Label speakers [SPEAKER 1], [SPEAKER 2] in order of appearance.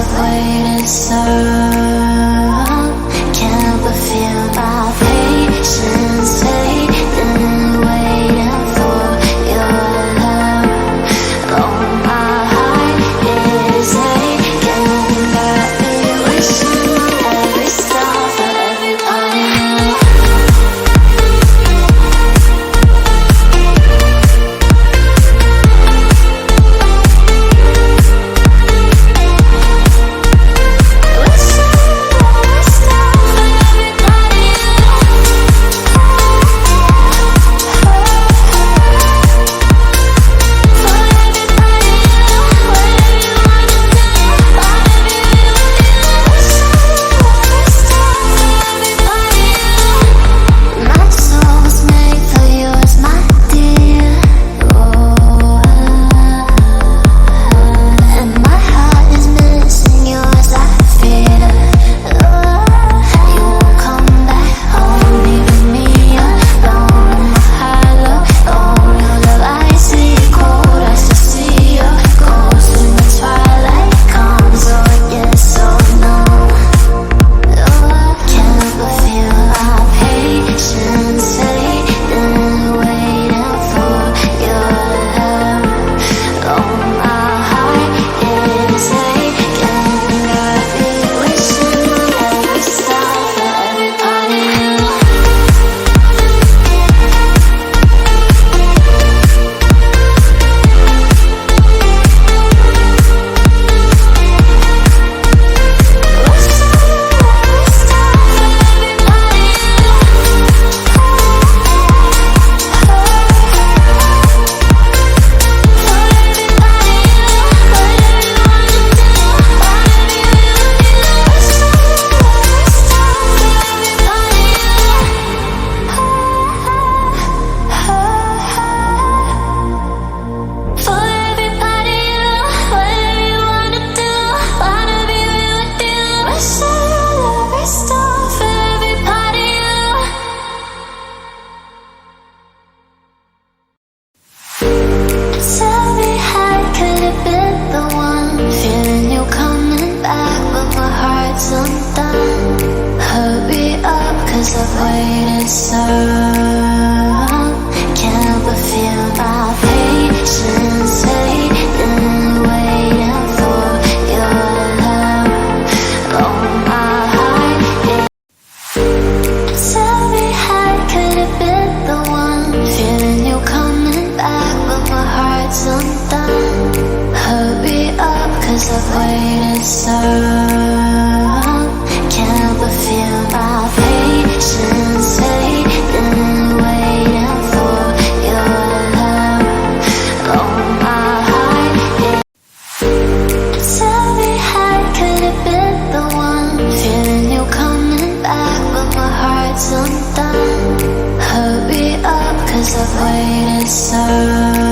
[SPEAKER 1] I've waited so long. Can't but feel my patience fading, waiting for your love. Oh, my heart is aching, got me wishing on every star for everybody new. I've waited so long. Can't but feel my patience fading, waiting for your love. Oh, my heart is. Tell me how could it be the one? Feeling you coming back, but my heart's undone. Hurry up, 'cause I've waited so long. Can't but feel my patience fading, waiting for your love. Oh, my heart is. Tell me how could it be the one? Feeling you coming back, but my heart's undone. Hurry up, 'cause I've waited so long.